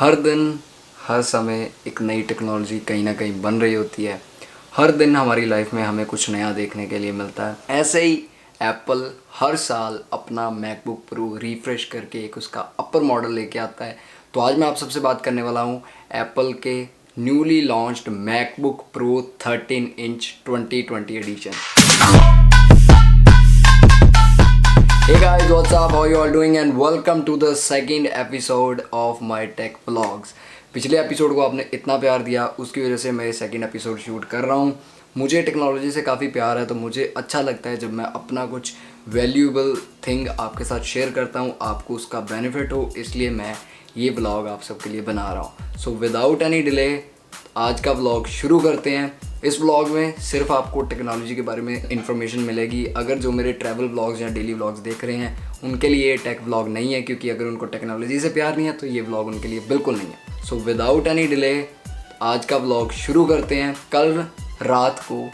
हर दिन हर समय एक नई टेक्नोलॉजी कहीं ना कहीं बन रही होती है। हर दिन हमारी लाइफ में हमें कुछ नया देखने के लिए मिलता है। ऐसे ही एप्पल हर साल अपना मैकबुक प्रो रिफ्रेश करके एक उसका अपर मॉडल लेके आता है। तो आज मैं आप सबसे बात करने वाला हूँ एप्पल के newly launched MacBook Pro 13 inch 2020 edition. Hey guys, what's up? How you all doing? And welcome to the second episode of my tech vlogs. पिछले एपिसोड को आपने इतना प्यार दिया, उसकी वजह से मैं सेकंड एपिसोड शूट कर रहा हूँ। मुझे टेक्नोलॉजी से काफ़ी प्यार है, तो मुझे अच्छा लगता है जब मैं अपना कुछ वैल्यूएबल थिंग आपके साथ शेयर करता हूँ, आपको उसका बेनिफिट हो, इसलिए मैं ये व्लॉग आप सबके लिए बना रहा हूँ। सो विदाउट एनी डिले आज का व्लॉग शुरू करते हैं। इस व्लॉग में सिर्फ आपको टेक्नोलॉजी के बारे में इंफॉर्मेशन मिलेगी। अगर जो मेरे ट्रैवल व्लॉग्स या डेली व्लॉग्स देख रहे हैं उनके लिए ये टेक व्लॉग नहीं है, क्योंकि अगर उनको टेक्नोलॉजी से प्यार नहीं है तो ये व्लॉग उनके लिए बिल्कुल नहीं है। सो विदाउट एनी डिले आज का व्लॉग शुरू करते हैं। कल रात को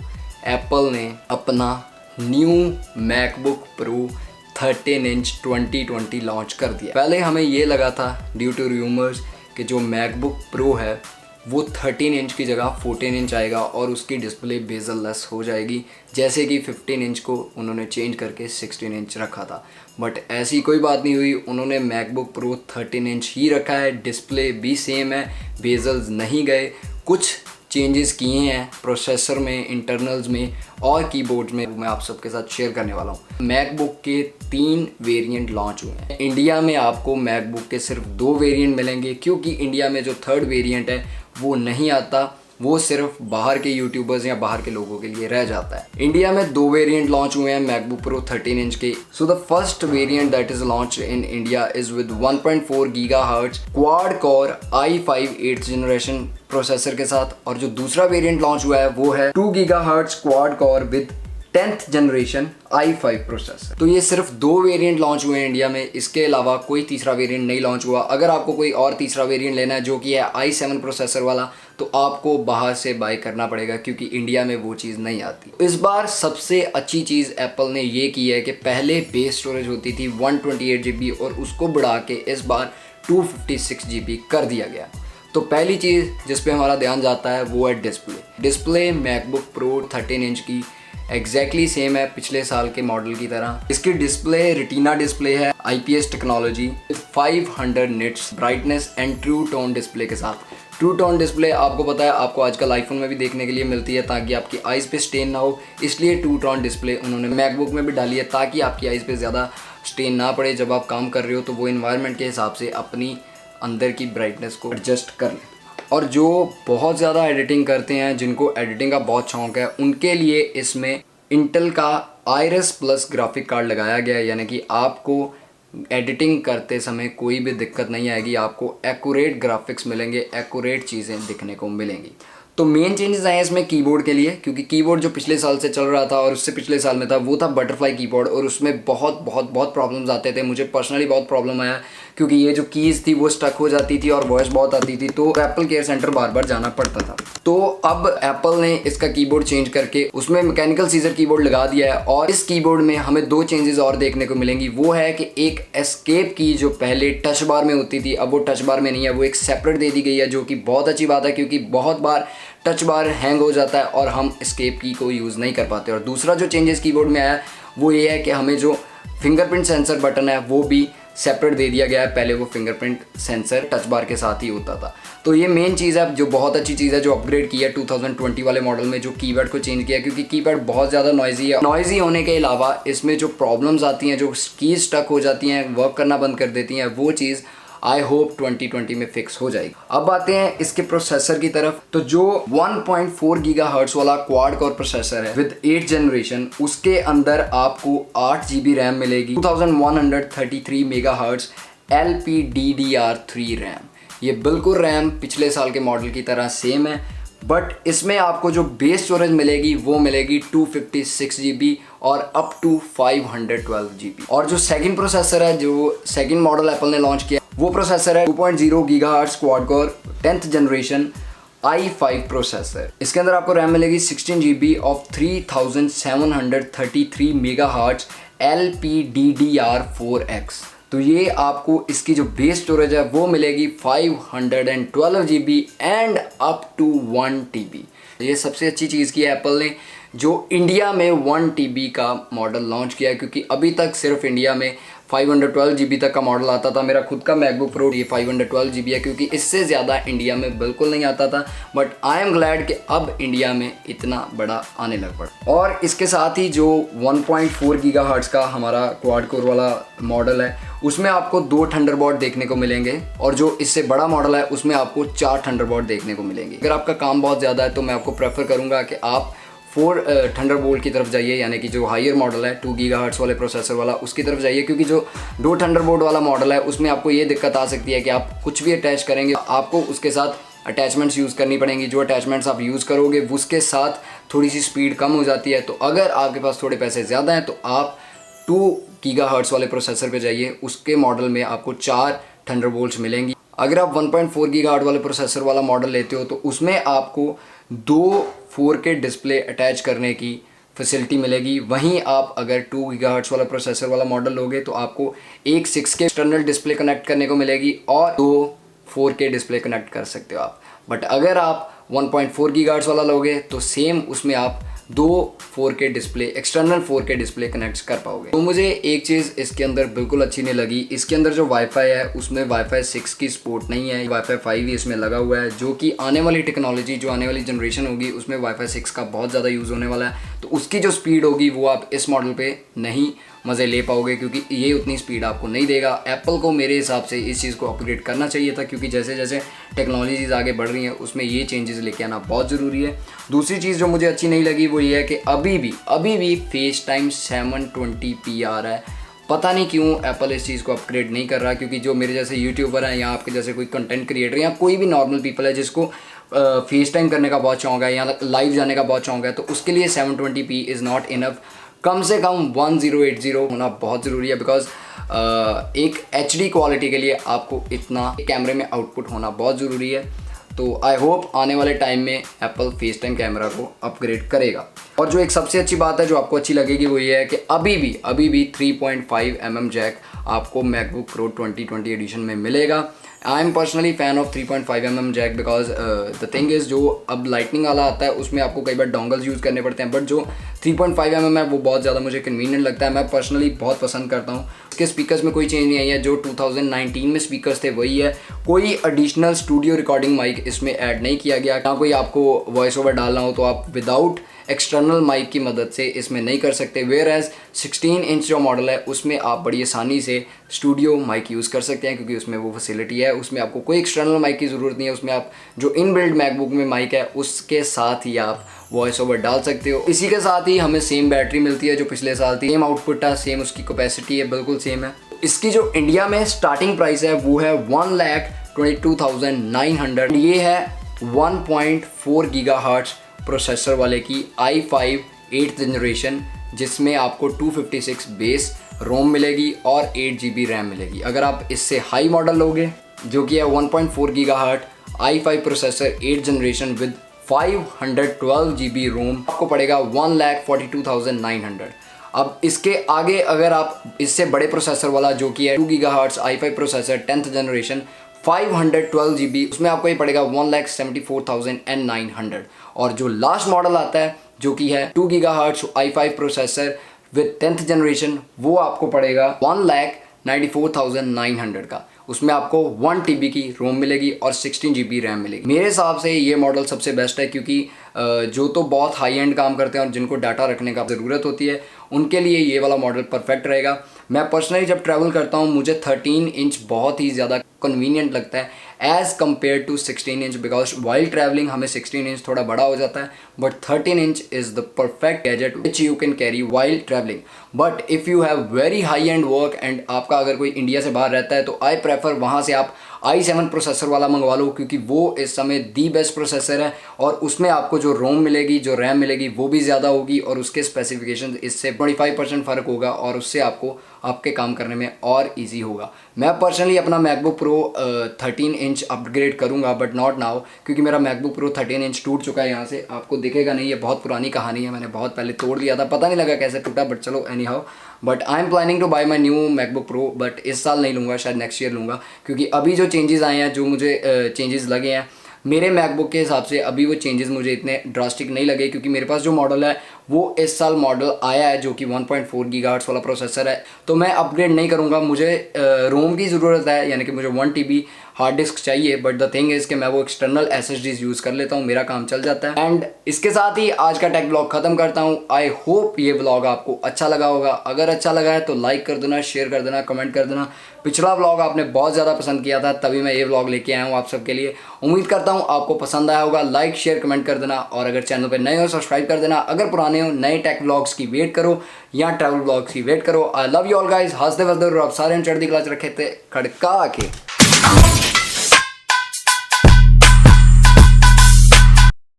एप्पल ने अपना new MacBook Pro 13 inch 2020 launch कर दिया। पहले हमें ये लगा था ड्यू टू रूमर्स कि जो मैकबुक प्रो है वो 13 इंच की जगह 14 इंच आएगा और उसकी डिस्प्ले बेजल लेस हो जाएगी, जैसे कि 15 इंच को उन्होंने चेंज करके 16 इंच रखा था। बट ऐसी कोई बात नहीं हुई, उन्होंने मैकबुक प्रो 13 इंच ही रखा है। डिस्प्ले भी सेम है, बेजल्स नहीं गए। कुछ चेंजेस किए हैं प्रोसेसर में, इंटरनल्स में और कीबोर्ड में, मैं आप सबके साथ शेयर करने वाला हूँ। मैकबुक के 3 वेरिएंट लॉन्च हुए हैं। इंडिया में आपको मैकबुक के सिर्फ 2 वेरिएंट मिलेंगे, क्योंकि इंडिया में जो थर्ड वेरिएंट है वो नहीं आता, वो सिर्फ बाहर के यूट्यूबर्स या बाहर के लोगों के लिए रह जाता है। इंडिया में 2 वेरिएंट लॉन्च हुए हैं मैकबुक प्रो 13 इंच के। So the first variant that is launch in India is with 1.4 gigahertz quad core i5 8th generation processor के साथ, और जो दूसरा वेरिएंट लॉन्च हुआ है वो है 2 gigahertz quad core with 10th generation i5 processor. तो ये सिर्फ 2 वेरिएंट लॉन्च हुए हैं इंडिया में, इसके अलावा कोई तीसरा वेरिएंट नहीं लॉन्च हुआ। अगर आपको कोई और तीसरा वेरिएंट लेना है जो कि है i7 प्रोसेसर वाला, तो आपको बाहर से बाय करना पड़ेगा, क्योंकि इंडिया में वो चीज़ नहीं आती। इस बार सबसे अच्छी चीज़ एप्पल ने ये की है कि पहले बेस स्टोरेज होती थी 128 GB और उसको बढ़ा के इस बार 256 GB कर दिया गया। तो पहली चीज़ जिस पे हमारा ध्यान जाता है वो है डिस्प्ले मैकबुक प्रो 13 इंच की एग्जैक्टली सेम है पिछले साल के मॉडल की तरह। इसकी डिस्प्ले रेटिना डिस्प्ले है, IPS technology, 500 nits brightness and true tone display के साथ। ट्रू टोन डिस्प्ले आपको पता है, आपको आजकल आईफोन में भी देखने के लिए मिलती है, ताकि आपकी आइज़ पे स्टेन ना हो, इसलिए ट्रू टोन डिस्प्ले उन्होंने मैकबुक में भी डाली है, ताकि आपकी आइज़ पे ज़्यादा स्टेन ना पड़े। जब आप काम कर रहे हो तो वो इन्वायरमेंट के हिसाब से अपनी अंदर की ब्राइटनेस को एडजस्ट कर लें। और जो बहुत ज़्यादा एडिटिंग करते हैं, जिनको एडिटिंग का बहुत शौक है, उनके लिए इसमें इंटेल का आइरस प्लस ग्राफिक कार्ड लगाया गया है, यानी कि आपको एडिटिंग करते समय कोई भी दिक्कत नहीं आएगी, आपको एक्यूरेट ग्राफिक्स मिलेंगे, एक्यूरेट चीज़ें दिखने को मिलेंगी। तो मेन चेंजेस आए हैं इसमें कीबोर्ड के लिए, क्योंकि कीबोर्ड जो पिछले साल से चल रहा था और उससे पिछले साल में था वो था बटरफ्लाई कीबोर्ड, और उसमें बहुत बहुत बहुत प्रॉब्लम्स आते थे। मुझे पर्सनली बहुत प्रॉब्लम आया, क्योंकि ये जो कीज़ थी वो स्टक हो जाती थी और वॉइस बहुत आती थी, तो एप्पल केयर सेंटर बार बार जाना पड़ता था। तो अब एप्पल ने इसका कीबोर्ड चेंज करके उसमें मैकेनिकल सीजर कीबोर्ड लगा दिया है, और इस कीबोर्ड में हमें 2 चेंजेस और देखने को मिलेंगी। वो है कि एक एस्केप की जो पहले टच बार में होती थी, अब वो टच बार में नहीं है, वो एक सेपरेट दे दी गई है, जो कि बहुत अच्छी बात है, क्योंकि बहुत बार टच बार हैंग हो जाता है और हम एस्केप की को यूज़ नहीं कर पाते। और दूसरा जो चेंजेस कीबोर्ड में आया है वो ये है कि हमें जो फिंगरप्रिंट सेंसर बटन है वो भी सेपरेट दे दिया गया है। पहले वो फिंगरप्रिंट सेंसर टच बार के साथ ही होता था। तो ये मेन चीज़ है जो बहुत अच्छी चीज़ है, जो अपग्रेड की है 2020 वाले मॉडल में, जो कीपैड को चेंज किया, क्योंकि कीपैड बहुत ज़्यादा नॉइजी है। नॉइजी होने के अलावा इसमें जो प्रॉब्लम्स आती हैं, जो कीज स्टक हो जाती हैं, वर्क करना बंद कर देती हैं, वो चीज़ आई होप 2020 में फिक्स हो जाएगी। अब आते हैं इसके प्रोसेसर की तरफ। तो जो 1.4 गीगाहर्ट्ज वाला क्वाड कोर प्रोसेसर है विद 8th जनरेशन, उसके अंदर आपको 8 GB रैम मिलेगी, 2133 मेगाहर्ट्ज LPDDR3 रैम। ये बिल्कुल रैम पिछले साल के मॉडल की तरह सेम है, बट इसमें आपको जो बेस स्टोरेज मिलेगी वो मिलेगी 256 GB और अप टू 512 GB। और जो सेकंड प्रोसेसर है, जो सेकंड मॉडल एप्पल ने लॉन्च किया, वो प्रोसेसर है 2.0 gigahertz quad core 10th generation i5 processor. इसके अंदर आपको रैम मिलेगी 16 GB ऑफ 3733 मेगाहर्ट्ज LPDDR4X। तो ये आपको इसकी जो बेस स्टोरेज है वो मिलेगी 512 GB and up to 1 TB। ये सबसे अच्छी चीज़ की है एप्पल ने जो इंडिया में 1 TB का मॉडल लॉन्च किया है, क्योंकि अभी तक सिर्फ इंडिया में 512 GB तक का मॉडल आता था। मेरा खुद का मैकबुक प्रो ये 512 GB है, क्योंकि इससे ज़्यादा इंडिया में बिल्कुल नहीं आता था। बट आई एम ग्लैड कि अब इंडिया में इतना बड़ा आने लग पड़ा। और इसके साथ ही जो 1.4 GHz का हमारा क्वाड कोर वाला मॉडल है उसमें आपको 2 थंडरबॉल्ट देखने को मिलेंगे, और जो इससे बड़ा मॉडल है उसमें आपको 4 थंडरबॉल्ट देखने को मिलेंगे। अगर आपका काम बहुत ज़्यादा है तो मैं आपको प्रेफर करूँगा कि आप 4 थंडरबोल्ट की तरफ जाइए, यानी कि जो हायर मॉडल है 2 GHz वाले प्रोसेसर वाला उसकी तरफ जाइए, क्योंकि जो 2 थंडरबोल्ट वाला मॉडल है उसमें आपको ये दिक्कत आ सकती है कि आप कुछ भी अटैच करेंगे आपको उसके साथ अटैचमेंट्स यूज़ करनी पड़ेंगी। जो अटैचमेंट्स आप यूज़ करोगे उसके साथ थोड़ी सी स्पीड कम हो जाती है। तो अगर आपके पास थोड़े पैसे ज़्यादा हैं तो आप 2 GHz वाले प्रोसेसर पे जाइए, उसके मॉडल में आपको 4 थंडरबोल्ट्स मिलेंगी। अगर आप 1.4 GHz वाले प्रोसेसर वाला मॉडल लेते हो तो उसमें आपको 2 4K डिस्प्ले अटैच करने की फैसिलिटी मिलेगी। वहीं आप अगर 2 GHz वाला प्रोसेसर वाला मॉडल लोगे तो आपको एक 6K एक्सटर्नल डिस्प्ले कनेक्ट करने को मिलेगी और 2 4K डिस्प्ले कनेक्ट कर सकते हो आप। बट अगर आप 1.4 GHz वाला लोगे तो सेम उसमें आप 2 4K display external 4K display connect कर पाओगे। तो मुझे एक चीज़ इसके अंदर बिल्कुल अच्छी नहीं लगी, इसके अंदर जो वाईफाई है उसमें वाईफाई 6 की सपोर्ट नहीं है, वाईफाई 5 ही इसमें लगा हुआ है, जो कि आने वाली टेक्नोलॉजी जो आने वाली जनरेशन होगी उसमें वाईफाई 6 का बहुत ज़्यादा यूज़ होने वाला है। तो उसकी जो स्पीड होगी वो आप इस मॉडल पे नहीं मज़े ले पाओगे, क्योंकि ये उतनी स्पीड आपको नहीं देगा। एप्पल को मेरे हिसाब से इस चीज़ को अपग्रेड करना चाहिए था, क्योंकि जैसे जैसे टेक्नोलॉजीज़ आगे बढ़ रही हैं उसमें ये चेंजेस लेके आना बहुत ज़रूरी है। दूसरी चीज़ जो मुझे अच्छी नहीं लगी वो ये है कि अभी भी फेस टाइम 720p आ रहा है। पता नहीं क्यों एप्पल इस चीज़ को अपग्रेड नहीं कर रहा, क्योंकि जो मेरे जैसे यूट्यूबर हैं या आपके जैसे कोई कंटेंट क्रिएटर या कोई भी नॉर्मल पीपल है जिसको फेस टाइम करने का बहुत शौक है या लाइव जाने का बहुत शौक है, तो उसके लिए 720p इज़ नॉट इनफ। कम से कम 1080 होना बहुत ज़रूरी है, बिकॉज एक HD क्वालिटी के लिए आपको इतना कैमरे में आउटपुट होना बहुत ज़रूरी है। तो आई होप आने वाले टाइम में एप्पल फेस टाइम कैमरा को अपग्रेड करेगा। और जो एक सबसे अच्छी बात है जो आपको अच्छी लगेगी वो ये है कि अभी भी 3.5mm जैक आपको मैकबुक प्रो 2020 एडिशन में मिलेगा। I am personally fan of 3.5mm jack, because the thing is जो अब लाइटनिंग वाला आता है उसमें आपको कई बार डोंगल्स यूज़ करने पड़ते हैं, बट जो 3.5mm है वो बहुत ज़्यादा मुझे कन्वीनियंट लगता है। मैं पर्सनली बहुत पसंद करता हूँ। इसके स्पीकर्स में कोई चेंज नहीं आई है, जो 2019 में स्पीकर्स थे वही है। कोई एडिशनल स्टूडियो रिकॉर्डिंग माइक इसमें ऐड नहीं किया गया। ना कोई आपको वॉइस ओवर डालना हो तो आप विदाउट एक्सटर्नल माइक की मदद से इसमें नहीं कर सकते। वेयर एज 16 इंच जो मॉडल है उसमें आप बड़ी आसानी से स्टूडियो माइक यूज़ कर सकते हैं, क्योंकि उसमें वो फैसिलिटी है। उसमें आपको कोई एक्सटर्नल माइक की ज़रूरत नहीं है। उसमें आप जो इनबिल्ट मैकबुक में माइक है उसके साथ ही आप वॉइस ओवर डाल सकते हो। इसी के साथ ही हमें सेम बैटरी मिलती है जो पिछले साल थी, सेम आउटपुट है, सेम उसकी कैपेसिटी है, बिल्कुल सेम है। इसकी जो इंडिया में स्टार्टिंग प्राइस है वो है 1,22,900। ये है 1.4 GHz प्रोसेसर वाले की i5 8th जनरेशन, जिसमें आपको 256 बेस रोम मिलेगी और 8 GB रैम मिलेगी। अगर आप इससे हाई मॉडल लोगे जो कि है 1.4 GHz i5 processor 8th generation with 512 GB रोम, आपको पड़ेगा 1,42,900। अब इसके आगे अगर आप इससे बड़े प्रोसेसर वाला जो कि है 2 GHz i5 processor 10th generation 512 GB, उसमें आपको ये पड़ेगा 1,74,900। और जो लास्ट मॉडल आता है जो कि है 2 GHz i5 processor with 10th generation, वो आपको पड़ेगा 1,94,900 का। उसमें आपको 1 TB की रोम मिलेगी और 16 GB रैम मिलेगी। मेरे हिसाब से ये मॉडल सबसे बेस्ट है, क्योंकि जो तो बहुत हाई एंड काम करते हैं और जिनको डाटा रखने का ज़रूरत होती है उनके लिए ये वाला मॉडल परफेक्ट रहेगा। मैं पर्सनली जब ट्रैवल करता हूँ मुझे 13 इंच बहुत ही ज़्यादा कन्वीनियंट लगता है as compare to 16 inch, because while travelling हमें 16 इंच थोड़ा बड़ा हो जाता है, but 13 inch is the perfect gadget which you can carry while travelling. But if you have very high end work and आपका अगर कोई इंडिया से बाहर रहता है तो आई प्रेफर वहाँ से आप i7 प्रोसेसर वाला मंगवा लो, क्योंकि वो इस समय दी बेस्ट प्रोसेसर है और उसमें आपको जो रोम मिलेगी जो रैम मिलेगी वो भी ज़्यादा होगी और उसके स्पेसिफिकेशन इससे 25% फ़र्क होगा और उससे आपको आपके काम करने में और इजी होगा। मैं पर्सनली अपना मैकबुक प्रो 13 इंच अपग्रेड करूंगा, बट नॉट नाउ, क्योंकि मेरा मैकबुक प्रो 13 इंच टूट चुका है। यहाँ से आपको दिखेगा नहीं, ये बहुत पुरानी कहानी है, मैंने बहुत पहले तोड़ दिया था, पता नहीं लगा कैसे टूटा, बट चलो anyhow but I am planning to buy my new MacBook Pro, but इस साल नहीं लूँगा, शायद नेक्स्ट ईयर लूँगा, क्योंकि अभी जो चेंजेस आए हैं, जो मुझे चेंजेस लगे हैं मेरे मैकबुक के हिसाब से, अभी वो चेंजेस मुझे इतने ड्रास्टिक नहीं लगे, क्योंकि मेरे पास जो मॉडल है वो इस साल मॉडल आया है जो कि 1.4 गीगाहर्ट्ज़ वाला प्रोसेसर है। तो मैं अपग्रेड नहीं करूँगा, मुझे रोम की ज़रूरत है, यानी कि मुझे 1 TB हार्ड डिस्क चाहिए, बट द थिंग इज़ कि मैं वो एक्सटर्नल SSDs यूज़ कर लेता हूँ, मेरा काम चल जाता है। एंड इसके साथ ही आज का टेक ब्लॉग ख़त्म करता हूँ। आई होप ये ब्लॉग आपको अच्छा लगा होगा। अगर अच्छा लगा है तो लाइक कर देना, शेयर कर देना, कमेंट कर देना। पिछला ब्लॉग आपने बहुत ज़्यादा पसंद किया था, तभी मैं ये ब्लॉग लेके आया हूँ आप सबके लिए। उम्मीद करता हूँ आपको पसंद आया होगा। लाइक शेयर कमेंट कर देना, और अगर चैनल पर नए हो सब्सक्राइब कर देना। अगर पुराने हो, नए टेक ब्लॉग्स की वेट करो या ट्रैवल ब्लॉग्स की वेट करो। I love you all guys. हंसते वसदे और आप सारे चढ़ती क्लास रखे थे खड़का के।